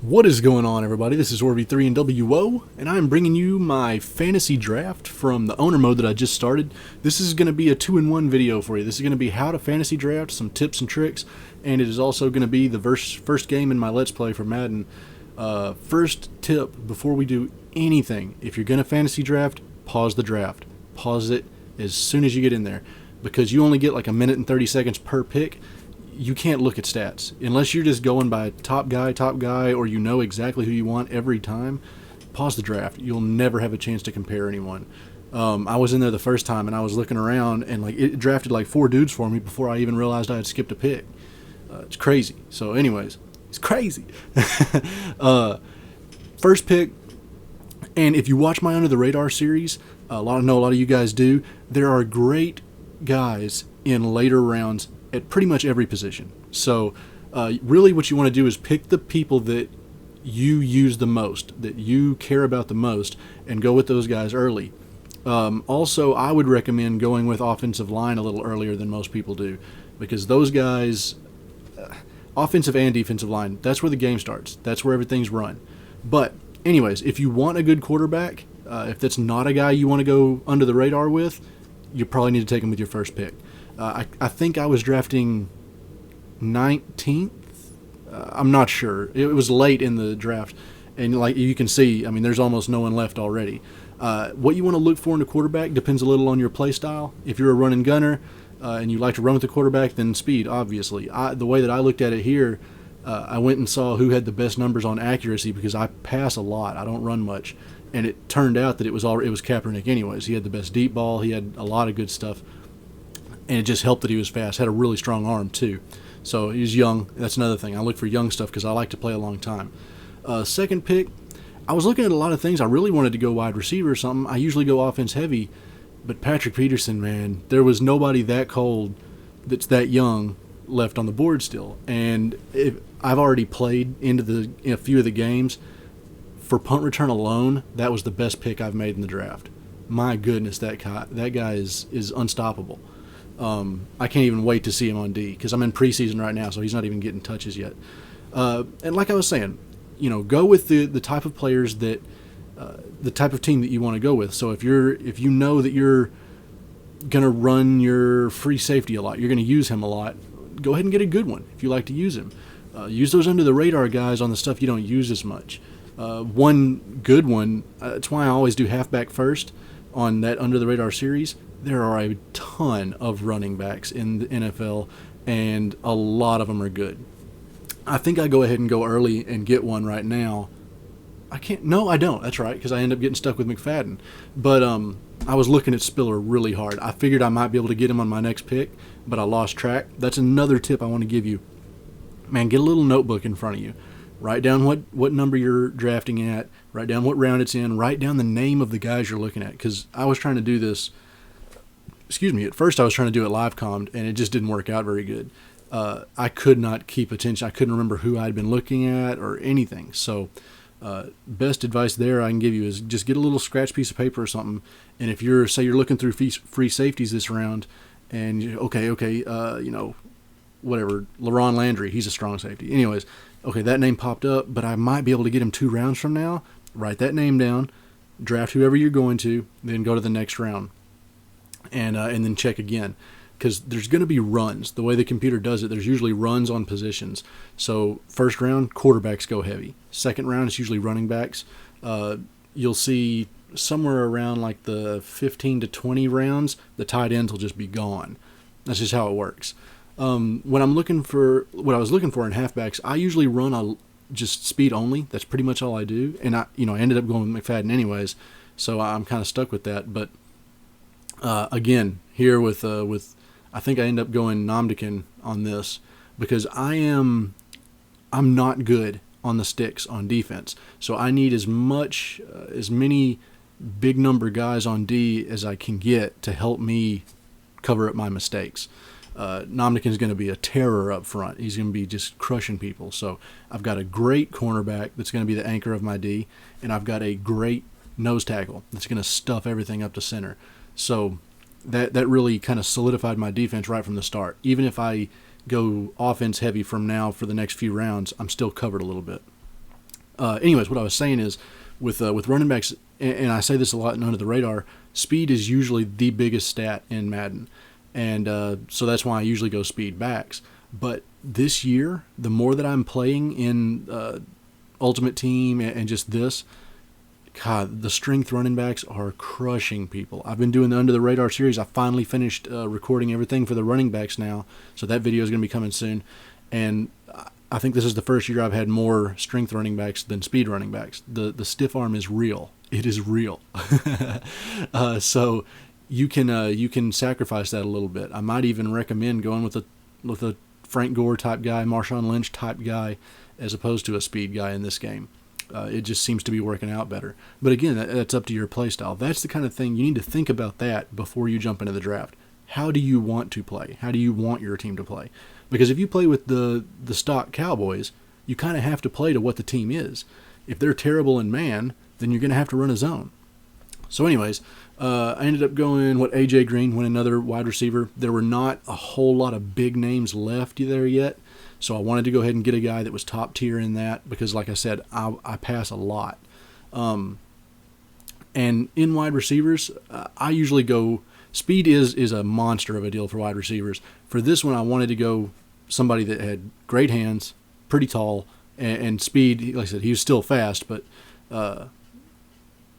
What is going on, everybody? This is Orby3 and WO, and I'm bringing you my fantasy draft from the owner mode that I just started. This is going to be a 2-in-1 video for you. This is going to be how to fantasy draft, some tips and tricks, and it is also going to be the first game in my Let's Play for Madden. First tip before we do anything: if you're going to fantasy draft, pause the draft. Pause it as soon as you get in there, because you only get like a minute and 30 seconds per pick. You can't look at stats unless you're just going by top guy, or you know exactly who you want every time. Pause the draft. You'll never have a chance to compare anyone. I was in there the first time and I was looking around, and like it drafted like 4 dudes for me before I even realized I had skipped a pick. It's crazy. So anyways, it's crazy. First pick, and if you watch my Under the Radar series, I know a lot of you guys do, there are great guys in later rounds at pretty much every position. So really what you want to do is pick the people that you use the most, that you care about the most, and go with those guys early. Also, I would recommend going with offensive line a little earlier than most people do, because those guys, offensive and defensive line, that's where the game starts. That's where everything's run. But anyways, if you want a good quarterback, if that's not a guy you want to go under the radar with, you probably need to take him with your first pick. I think I was drafting 19th. I'm not sure. It was late in the draft, and like you can see, I mean, there's almost no one left already. What you want to look for in a quarterback depends a little on your play style. If you're a run and gunner and you like to run with the quarterback, then speed, obviously. The way that I looked at it here, I went and saw who had the best numbers on accuracy, because I pass a lot. I don't run much, and it turned out that it was Kaepernick anyways. He had the best deep ball. He had a lot of good stuff. And it just helped that he was fast. Had a really strong arm too. So he was young. That's another thing. I look for young stuff because I like to play a long time. Second pick, I was looking at a lot of things. I really wanted to go wide receiver or something. I usually go offense heavy, but Patrick Peterson, man, there was nobody that cold that's that young left on the board still. And I've already played in a few of the games. For punt return alone, that was the best pick I've made in the draft. My goodness, that guy is unstoppable. I can't even wait to see him on D, because I'm in preseason right now, so he's not even getting touches yet. And like I was saying, go with the type of players that, the type of team that you want to go with. So if you know that you're gonna run your free safety a lot, you're gonna use him a lot, go ahead and get a good one if you like to use him. Use those under the radar guys on the stuff you don't use as much. One good one, that's why I always do halfback first on that under the radar series. There are a ton of running backs in the NFL, and a lot of them are good. I think I go ahead and go early and get one right now. I can't. No, I don't. That's right, because I end up getting stuck with McFadden. But I was looking at Spiller really hard. I figured I might be able to get him on my next pick, but I lost track. That's another tip I want to give you. Man, get a little notebook in front of you. Write down what number you're drafting at. Write down what round it's in. Write down the name of the guys you're looking at, because I was trying to do this. At first I was trying to do it live commed, and it just didn't work out very good. I could not keep attention. I couldn't remember who I'd been looking at or anything. So best advice there I can give you is just get a little scratch piece of paper or something. And if you're looking through free safeties this round, and whatever, LaRon Landry, he's a strong safety. Anyways, okay, that name popped up, but I might be able to get him 2 rounds from now. Write that name down, draft whoever you're going to, then go to the next round. And then check again, because there's going to be runs. The way the computer does it, there's usually runs on positions. So first round, quarterbacks go heavy. Second round, it's usually running backs. You'll see somewhere around like the 15 to 20 rounds, the tight ends will just be gone. That's just how it works. What I was looking for in halfbacks, I usually run just speed only. That's pretty much all I do. And I ended up going with McFadden anyways, so I'm kind of stuck with that. But again, here with I think I end up going Namdekin on this, because I'm not good on the sticks on defense. So I need as many big number guys on D as I can get to help me cover up my mistakes. Namdekin's going to be a terror up front. He's going to be just crushing people. So I've got a great cornerback that's going to be the anchor of my D, and I've got a great nose tackle that's going to stuff everything up to center. So that really kind of solidified my defense right from the start. Even if I go offense heavy from now for the next few rounds, I'm still covered a little bit. Anyways, what I was saying is with running backs, and I say this a lot and under the radar, speed is usually the biggest stat in Madden, and so that's why I usually go speed backs. But this year, the more that I'm playing in Ultimate Team and just this, God, the strength running backs are crushing people. I've been doing the Under the Radar series. I finally finished recording everything for the running backs now, so that video is going to be coming soon. And I think this is the first year I've had more strength running backs than speed running backs. The stiff arm is real. It is real. So you can sacrifice that a little bit. I might even recommend going with a Frank Gore type guy, Marshawn Lynch type guy, as opposed to a speed guy in this game. It just seems to be working out better. But again, that's up to your play style. That's the kind of thing you need to think about that before you jump into the draft. How do you want to play? How do you want your team to play? Because if you play with the stock Cowboys, you kind of have to play to what the team is. If they're terrible in man, then you're going to have to run a zone. So anyways, I ended up going A.J. Green, went another wide receiver. There were not a whole lot of big names left there yet. So I wanted to go ahead and get a guy that was top tier in that because, like I said, I pass a lot. And in wide receivers, I usually go – speed is a monster of a deal for wide receivers. For this one, I wanted to go somebody that had great hands, pretty tall, and speed. Like I said, he was still fast, but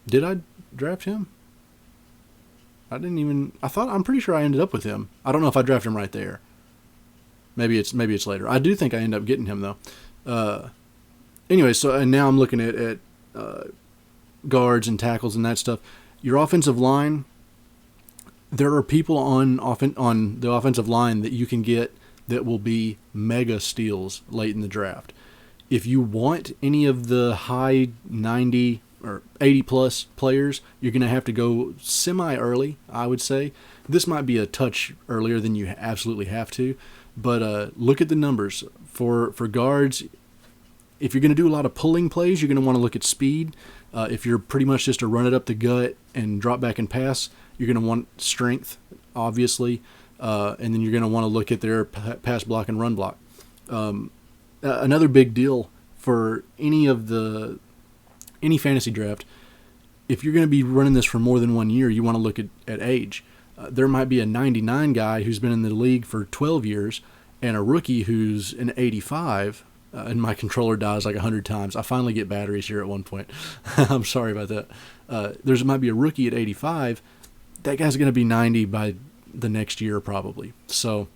did I draft him? I'm pretty sure I ended up with him. I don't know if I drafted him right there. Maybe it's later. I do think I end up getting him though. Anyway, so and now I'm looking at guards and tackles and that stuff. Your offensive line, there are people on the offensive line that you can get that will be mega steals late in the draft. If you want any of the high 90 or 80 plus players, you're going to have to go semi early, I would say. This might be a touch earlier than you absolutely have to. But look at the numbers. For guards, if you're going to do a lot of pulling plays, you're going to want to look at speed. If you're pretty much just to run it up the gut and drop back and pass, you're going to want strength, obviously. And then you're going to want to look at their pass block and run block. Another big deal for any fantasy draft, if you're going to be running this for more than 1 year, you want to look at age. There might be a 99 guy who's been in the league for 12 years and a rookie who's an 85, and my controller dies like 100 times. I finally get batteries here at one point. I'm sorry about that. There might be a rookie at 85. That guy's going to be 90 by the next year probably. So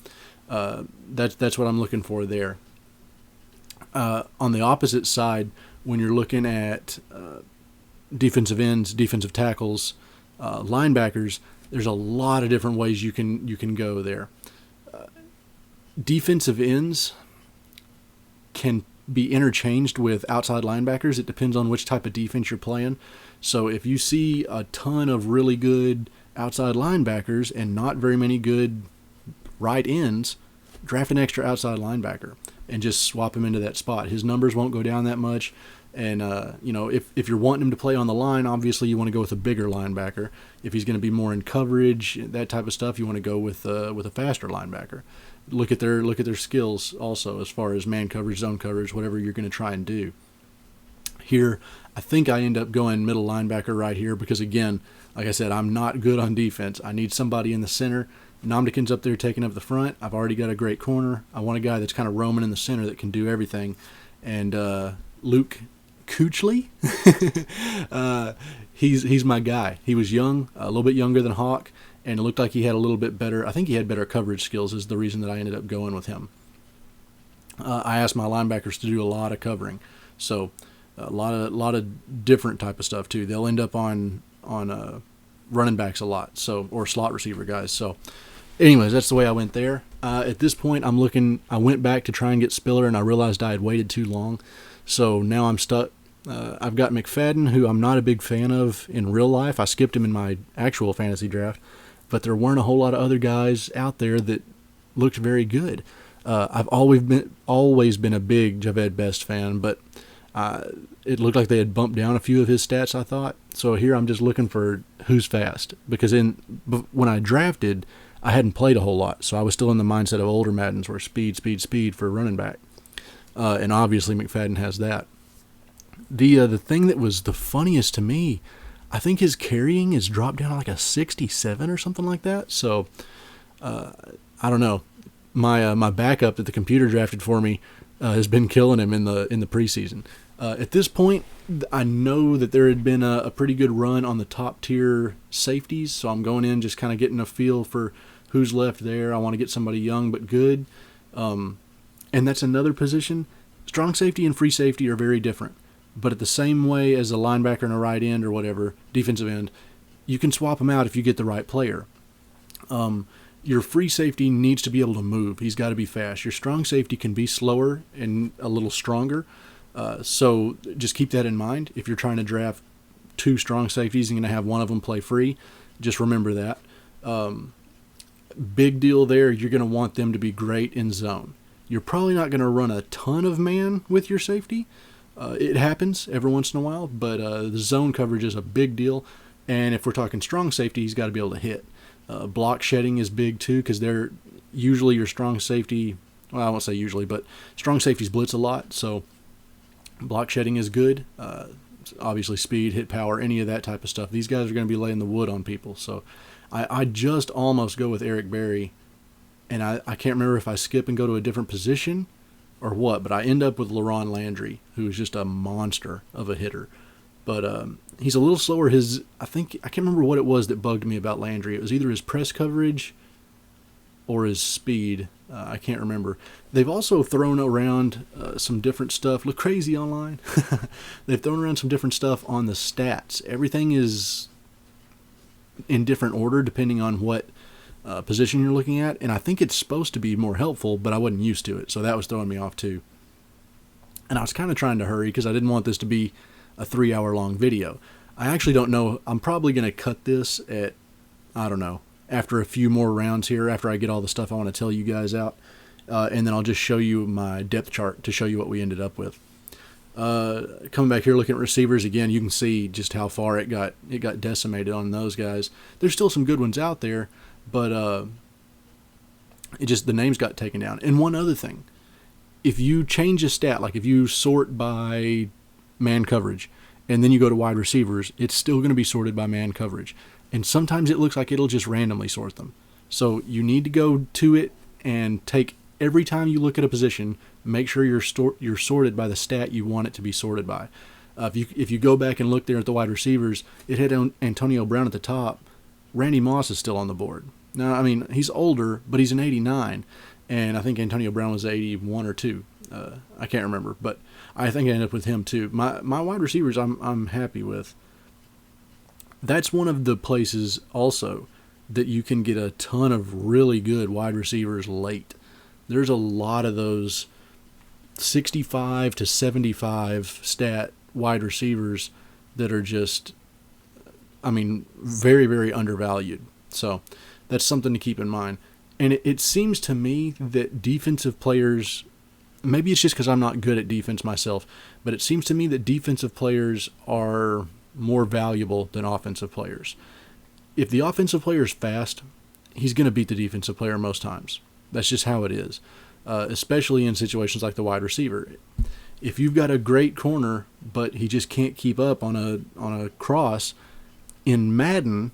that's what I'm looking for there. On the opposite side, when you're looking at defensive ends, defensive tackles, linebackers, there's a lot of different ways you can go there. Defensive ends can be interchanged with outside linebackers. It depends on which type of defense you're playing. So if you see a ton of really good outside linebackers and not very many good right ends, draft an extra outside linebacker and just swap him into that spot. His numbers won't go down that much. And, if you're wanting him to play on the line, obviously you want to go with a bigger linebacker. If he's going to be more in coverage, that type of stuff, you want to go with a faster linebacker. Look at their skills also as far as man coverage, zone coverage, whatever you're going to try and do. Here, I think I end up going middle linebacker right here because, again, like I said, I'm not good on defense. I need somebody in the center. Nomnikin's up there taking up the front. I've already got a great corner. I want a guy that's kind of roaming in the center that can do everything. And Luke Kuechly, he's my guy. He was young, a little bit younger than Hawk, and it looked like he had a little bit better. I think he had better coverage skills is the reason that I ended up going with him. I asked my linebackers to do a lot of covering, so a lot of different type of stuff too. They'll end up on running backs a lot, or slot receiver guys. So, anyways, that's the way I went there. At this point, I went back to try and get Spiller, and I realized I had waited too long. So now I'm stuck. I've got McFadden, who I'm not a big fan of in real life. I skipped him in my actual fantasy draft, but there weren't a whole lot of other guys out there that looked very good. I've always been a big Javed Best fan, but it looked like they had bumped down a few of his stats, I thought. So here I'm just looking for who's fast, because when I drafted, I hadn't played a whole lot, so I was still in the mindset of older Maddens where speed for running back. And obviously McFadden has that. The thing that was the funniest to me, I think his carrying is dropped down to like a 67 or something like that. So I don't know. My backup that the computer drafted for me has been killing him in the preseason. At this point, I know that there had been a pretty good run on the top tier safeties, so I'm going in just kind of getting a feel for who's left there. I want to get somebody young but good, and that's another position. Strong safety and free safety are very different, but at the same way as a linebacker and a right end or whatever, defensive end, you can swap them out if you get the right player. Your free safety needs to be able to move. He's got to be fast. Your strong safety can be slower and a little stronger. So just keep that in mind. If you're trying to draft two strong safeties and you're going to have one of them play free, just remember that. Big deal there, you're going to want them to be great in zone. You're probably not going to run a ton of man with your safety. It happens every once in a while, but the zone coverage is a big deal. And if we're talking strong safety, he's got to be able to hit. Block shedding is big too, because they're usually your strong safety. Well, I won't say usually, but strong safeties blitz a lot, so block shedding is good. Obviously, speed, hit power, any of that type of stuff. These guys are going to be laying the wood on people. So I just almost go with Eric Berry, and I can't remember if I skip and go to a different position or what, but I end up with LaRon Landry, who is just a monster of a hitter. But he's a little slower. I can't remember what it was that bugged me about Landry. It was either his press coverage or his speed. I can't remember. They've also thrown around some different stuff. Look crazy online. They've thrown around some different stuff on the stats. Everything is in different order depending on what position you're looking at. And I think it's supposed to be more helpful, but I wasn't used to it. So that was throwing me off too. And I was kind of trying to hurry because I didn't want this to be a 3-hour-long video. I actually don't know. I'm probably going to cut this at, I don't know, after a few more rounds here, after I get all the stuff I want to tell you guys out. And then I'll just show you my depth chart to show you what we ended up with. Coming back here, looking at receivers again, you can see just how far it got decimated on those guys. There's still some good ones out there, but the names got taken down. And one other thing, if you change a stat, like if you sort by man coverage and then you go to wide receivers, it's still going to be sorted by man coverage. And sometimes it looks like it'll just randomly sort them. So you need to go to it and take every time you look at a position, make sure you're sorted by the stat you want it to be sorted by. If you go back and look there at the wide receivers, it had Antonio Brown at the top. Randy Moss is still on the board. Now, I mean, he's older, but he's an 89, and I think Antonio Brown was 81 or 2. I can't remember, but I think I ended up with him too. My wide receivers I'm happy with. That's one of the places also that you can get a ton of really good wide receivers late. There's a lot of those 65 to 75 stat wide receivers that are just, I mean, very, very undervalued. So that's something to keep in mind. And it seems to me that defensive players, maybe it's just because I'm not good at defense myself, but it seems to me that defensive players are more valuable than offensive players. If the offensive player is fast, he's going to beat the defensive player most times. That's just how it is, especially in situations like the wide receiver. If you've got a great corner, but he just can't keep up on a cross, in Madden,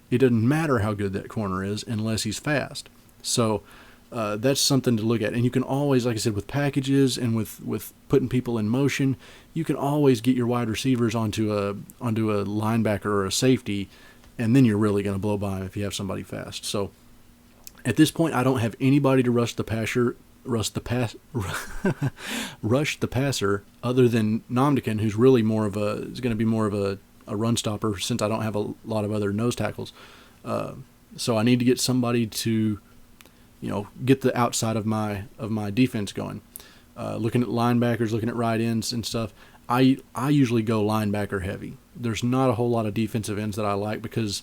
it doesn't matter how good that corner is unless he's fast. So that's something to look at. And you can always, like I said, with packages and with putting people in motion, you can always get your wide receivers onto a linebacker or a safety, and then you're really going to blow by him if you have somebody fast. So at this point, I don't have anybody to rush the passer other than Namdekan, who's really is going to be more of a run stopper since I don't have a lot of other nose tackles. So I need to get somebody to, get the outside of my defense going. Looking at linebackers, looking at right ends and stuff, I usually go linebacker heavy. There's not a whole lot of defensive ends that I like because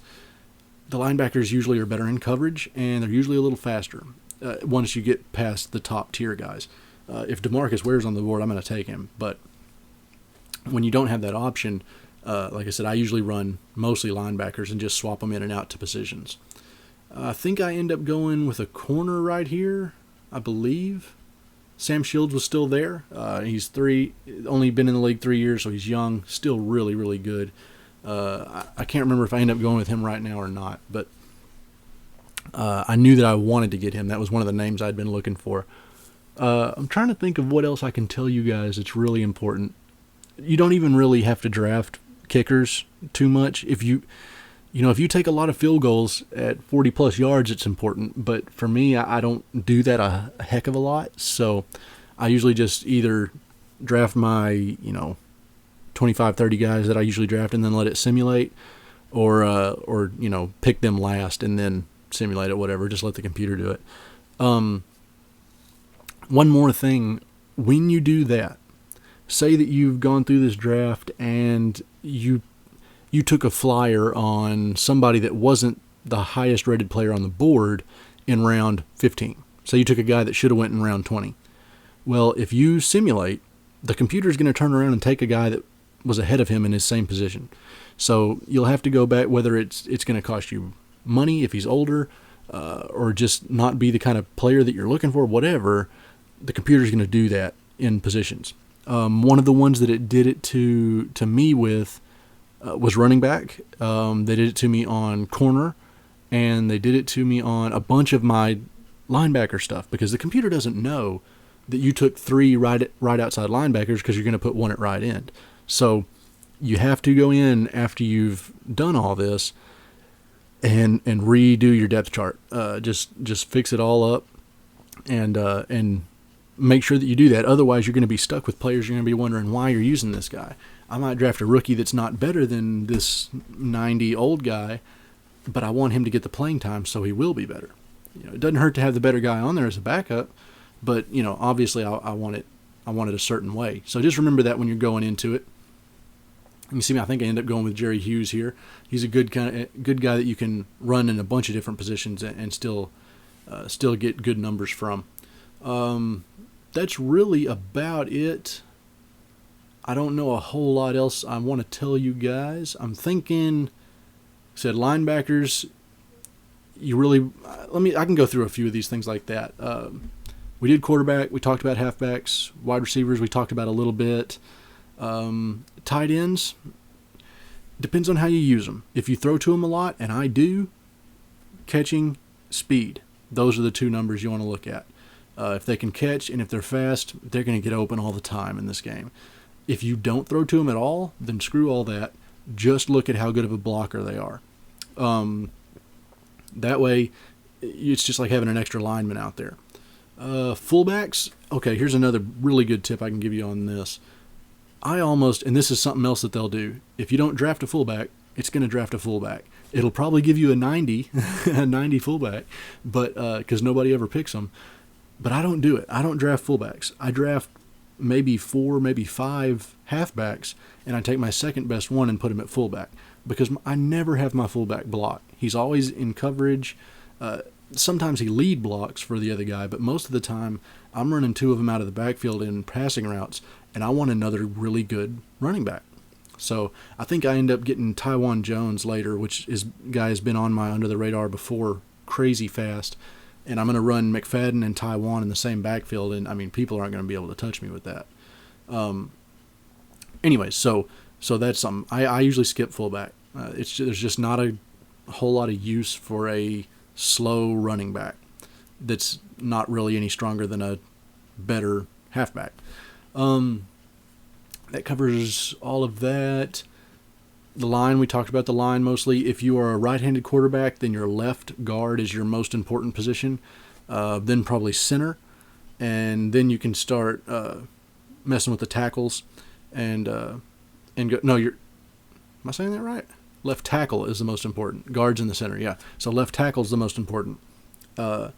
the linebackers usually are better in coverage and they're usually a little faster once you get past the top tier guys. If DeMarcus Ware's on the board, I'm going to take him. But when you don't have that option, like I said, I usually run mostly linebackers and just swap them in and out to positions. I think I end up going with a corner right here, I believe. Sam Shields was still there. He's only been in the league 3 years, so he's young, still really, really good. I can't remember if I end up going with him right now or not, but I knew that I wanted to get him. That was one of the names I'd been looking for. I'm trying to think of what else I can tell you guys that's really important. You don't even really have to draft kickers too much. If you take a lot of field goals at 40 plus yards, it's important. But for me, I don't do that a heck of a lot. So I usually just either draft my, 25, 30 guys that I usually draft and then let it simulate, or pick them last and then simulate it, whatever. Just let the computer do it. One more thing, when you do that, say that you've gone through this draft and you took a flyer on somebody that wasn't the highest rated player on the board in round 15. So you took a guy that should have went in round 20. Well, if you simulate, the computer's going to turn around and take a guy that was ahead of him in his same position. So you'll have to go back, whether it's going to cost you money if he's older, or just not be the kind of player that you're looking for, whatever, the computer's going to do that in positions. One of the ones that it did it to me with was running back. They did it to me on corner, and they did it to me on a bunch of my linebacker stuff, because the computer doesn't know that you took 3 right outside linebackers because you're going to put 1 at right end. So you have to go in after you've done all this and redo your depth chart. Just fix it all up and make sure that you do that. Otherwise, you're going to be stuck with players. You're going to be wondering why you're using this guy. I might draft a rookie that's not better than this 90 old guy, but I want him to get the playing time, so he will be better. It doesn't hurt to have the better guy on there as a backup, but obviously I want it a certain way. So just remember that when you're going into it. You see me, I think I end up going with Jerry Hughes here. He's a good guy that you can run in a bunch of different positions and still get good numbers from. That's really about it. I don't know a whole lot else I want to tell you guys. I'm thinking, said linebackers. I can go through a few of these things like that. We did quarterback. We talked about halfbacks. Wide receivers we talked about a little bit. Tight ends, depends on how you use them. If you throw to them a lot, and I do, catching, speed. Those are the 2 numbers you want to look at. If they can catch and if they're fast, they're going to get open all the time in this game. If you don't throw to them at all, then screw all that. Just look at how good of a blocker they are. That way, it's just like having an extra lineman out there. Fullbacks, okay, here's another really good tip I can give you on this. And this is something else that they'll do. If you don't draft a fullback, it's going to draft a fullback. It'll probably give you a 90, a 90 fullback, but because nobody ever picks them. But I don't do it. I don't draft fullbacks. I draft maybe 4, maybe 5 halfbacks, and I take my second best one and put him at fullback, because I never have my fullback block. He's always in coverage. Sometimes he lead blocks for the other guy, but most of the time I'm running 2 of them out of the backfield in passing routes, and I want another really good running back. So I think I end up getting Tywan Jones later, which guy has been on my under the radar before, crazy fast. And I'm going to run McFadden and Tywan in the same backfield, and I mean, people aren't going to be able to touch me with that. Anyways, so that's something. I usually skip fullback. There's just not a whole lot of use for a slow running back that's not really any stronger than a better halfback. That covers all of that. The line, we talked about the line mostly. If you are a right-handed quarterback, then your left guard is your most important position. Then probably center. And then you can start messing with the tackles and go. No, am I saying that right? Left tackle is the most important. Guard's in the center, yeah. So left tackle is the most important. And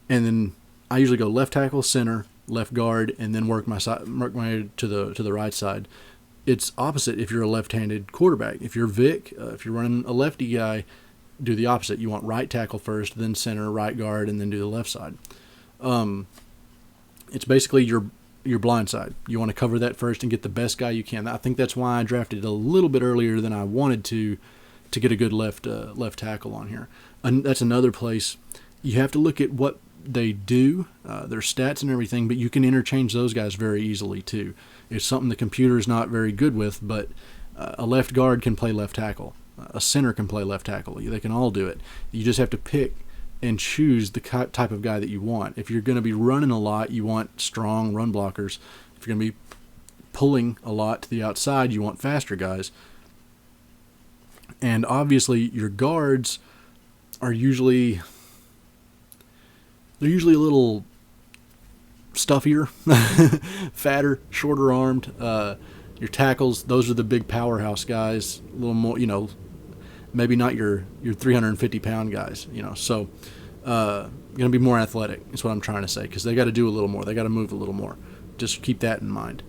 then I usually go left tackle, center, left guard, and then work my way to the right side. It's opposite if you're a left-handed quarterback. If you're Vic, if you're running a lefty guy, do the opposite. You want right tackle first, then center, right guard, and then do the left side. It's basically your blind side. You want to cover that first and get the best guy you can. I think that's why I drafted a little bit earlier than I wanted to get a good left tackle on here. And that's another place you have to look at what they do, their stats and everything, but you can interchange those guys very easily too. It's something the computer is not very good with, but a left guard can play left tackle. A center can play left tackle. They can all do it. You just have to pick and choose the type of guy that you want. If you're going to be running a lot, you want strong run blockers. If you're going to be pulling a lot to the outside, you want faster guys. And obviously your guards are usually a little stuffier, fatter, shorter armed. Your tackles, those are the big powerhouse guys, a little more, maybe not your 350-pound guys, so going to be more athletic is what I'm trying to say, because they got to do a little more. They got to move a little more. Just keep that in mind.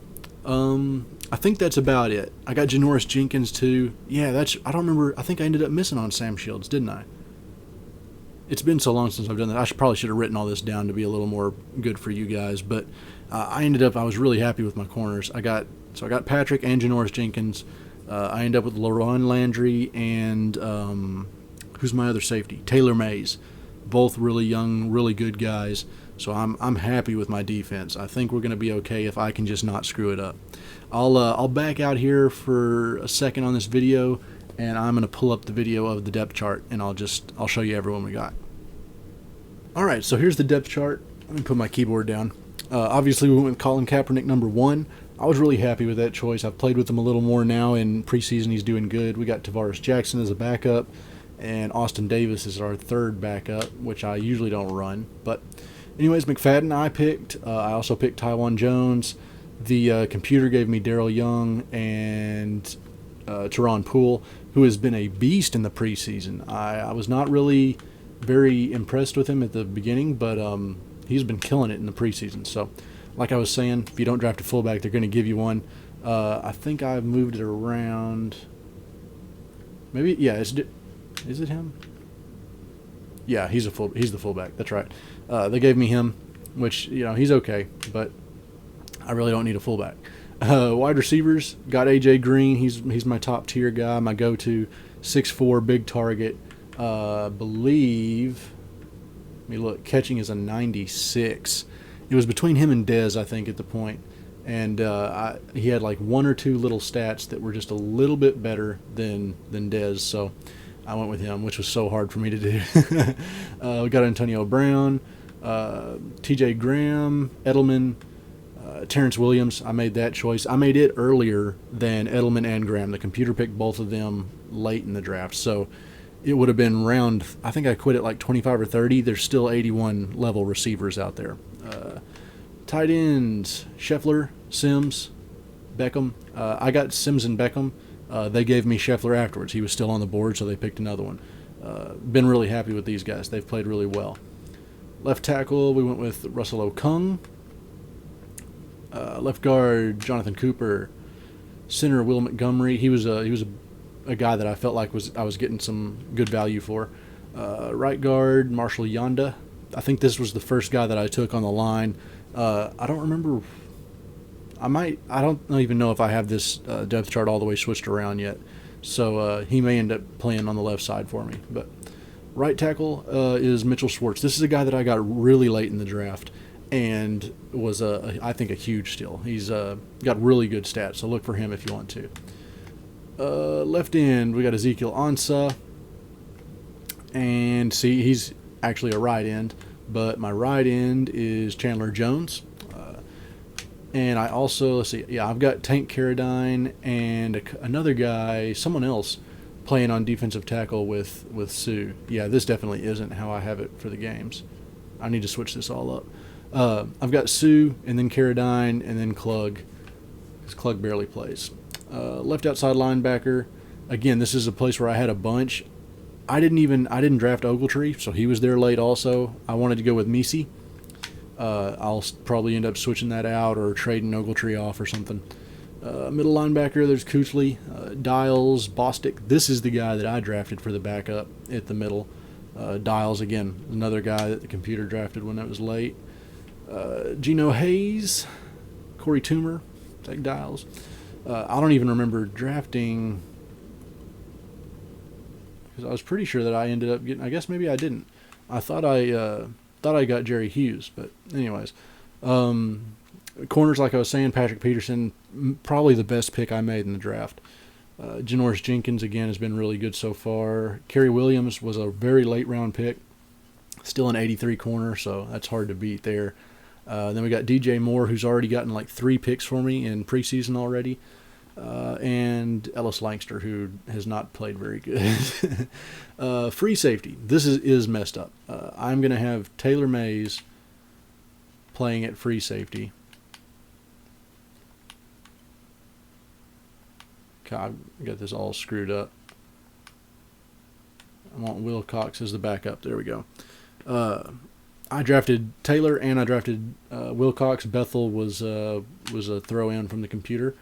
I think that's about it. I got Janoris Jenkins too. Yeah, I don't remember. I think I ended up missing on Sam Shields, didn't I? It's been so long since I've done that. I probably should have written all this down to be a little more good for you guys. But I was really happy with my corners. I got Patrick and Janoris Jenkins. I ended up with LaRon Landry and who's my other safety? Taylor Mays. Both really young, really good guys. So I'm happy with my defense. I think we're going to be okay if I can just not screw it up. I'll back out here for a second on this video, and I'm going to pull up the video of the depth chart, and I'll show you everyone we got. All right, so here's the depth chart. Let me put my keyboard down. Obviously, we went with Colin Kaepernick, number 1. I was really happy with that choice. I've played with him a little more now. In preseason, he's doing good. We got Tavares Jackson as a backup, and Austin Davis is our third backup, which I usually don't run. But anyways, McFadden I picked. I also picked Tywan Jones. The computer gave me Darrell Young and Teron Poole, who has been a beast in the preseason. I was not really very impressed with him at the beginning, but he's been killing it in the preseason. So, like I was saying, if you don't draft a fullback, they're going to give you one. I think I've moved it around. Maybe, yeah, is it him? Yeah, he's the fullback. That's right. They gave me him, which, he's okay, but I really don't need a fullback. Wide receivers, got A.J. Green. He's my top tier guy, my go-to, 6'4", big target. Believe, let me look, catching is a 96. It was between him and Dez, I think, at the point. And he had like one or two little stats that were just a little bit better than Dez, so I went with him, which was so hard for me to do. We got Antonio Brown, T.J. Graham, Edelman, Terrence Williams. I made that choice. I made it earlier than Edelman and Graham. The computer picked both of them late in the draft, so it would have been round, I think I quit at like 25 or 30. There's still 81 level receivers out there. Tight ends, Scheffler, Sims, Beckham. I got Sims and Beckham. They gave me Scheffler afterwards. He was still on the board, so they picked another one. Been really happy with these guys. They've played really well. Left tackle, we went with Russell Okung. Left guard, Jonathan Cooper. Center, Will Montgomery. He was a guy that I felt like I was getting some good value for. Right guard, Marshall Yonda. I think this was the first guy that I took on the line. I don't remember. I don't even know if I have this depth chart all the way switched around yet. So he may end up playing on the left side for me. But right tackle is Mitchell Schwartz. This is a guy that I got really late in the draft and was, I think, a huge steal. He's got really good stats, so look for him if you want to. Left end, we got Ezekiel Ansah. And see, he's actually a right end, but my right end is Chandler Jones. And I also, let's see, yeah, I've got Tank Carradine and another guy, someone else, playing on defensive tackle with Sue. Yeah, this definitely isn't how I have it for the games. I need to switch this all up. I've got Sue, and then Carradine, and then Klug, because Klug barely plays. Left outside linebacker. Again, this is a place where I had a bunch. I didn't draft Ogletree, so he was there late also. I wanted to go with Misi. I'll probably end up switching that out or trading Ogletree off or something. Middle linebacker, there's Kuechly, Dials, Bostic. This is the guy that I drafted for the backup at the middle. Dials, again, another guy that the computer drafted when it was late. Geno Hayes, Corey Toomer, take Dials. I don't even remember drafting, because I was pretty sure that I ended up getting, I guess maybe I didn't. I thought thought I got Jerry Hughes, but anyways. Corners, like I was saying, Patrick Peterson, probably the best pick I made in the draft. Janoris Jenkins, again, has been really good so far. Kerry Williams was a very late round pick. Still an 83 corner, so that's hard to beat there. Then we got DJ Moore, who's already gotten like 3 picks for me in preseason already. And Ellis Langster, who has not played very good. Free safety. This is messed up. I'm going to have Taylor Mays playing at free safety. God, I got this all screwed up. I want Wilcox as the backup. There we go. I drafted Taylor and I drafted Wilcox. Bethel was a throw in from the computer.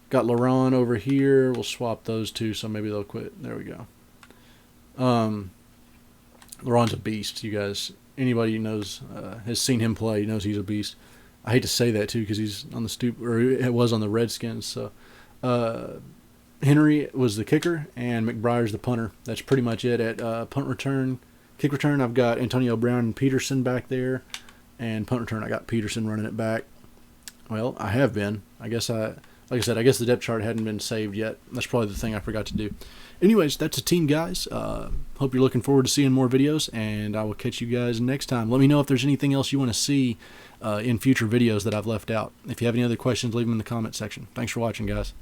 Got LaRon over here. We'll swap those two, so maybe they'll quit. There we go. LaRon's a beast, you guys. Anybody who knows has seen him play knows he's a beast. I hate to say that too because he's on the stoop, or it was on the Redskins. So Henry was the kicker and McBriar's the punter. That's pretty much it at punt return. Kick return, I've got Antonio Brown and Peterson back there, and punt return I got Peterson running it back. Well, I have been. Like I said, I guess the depth chart hadn't been saved yet. That's probably the thing I forgot to do. Anyways, that's a team, guys. Hope you're looking forward to seeing more videos, and I will catch you guys next time. Let me know if there's anything else you want to see in future videos that I've left out. If you have any other questions, leave them in the comment section. Thanks for watching, guys.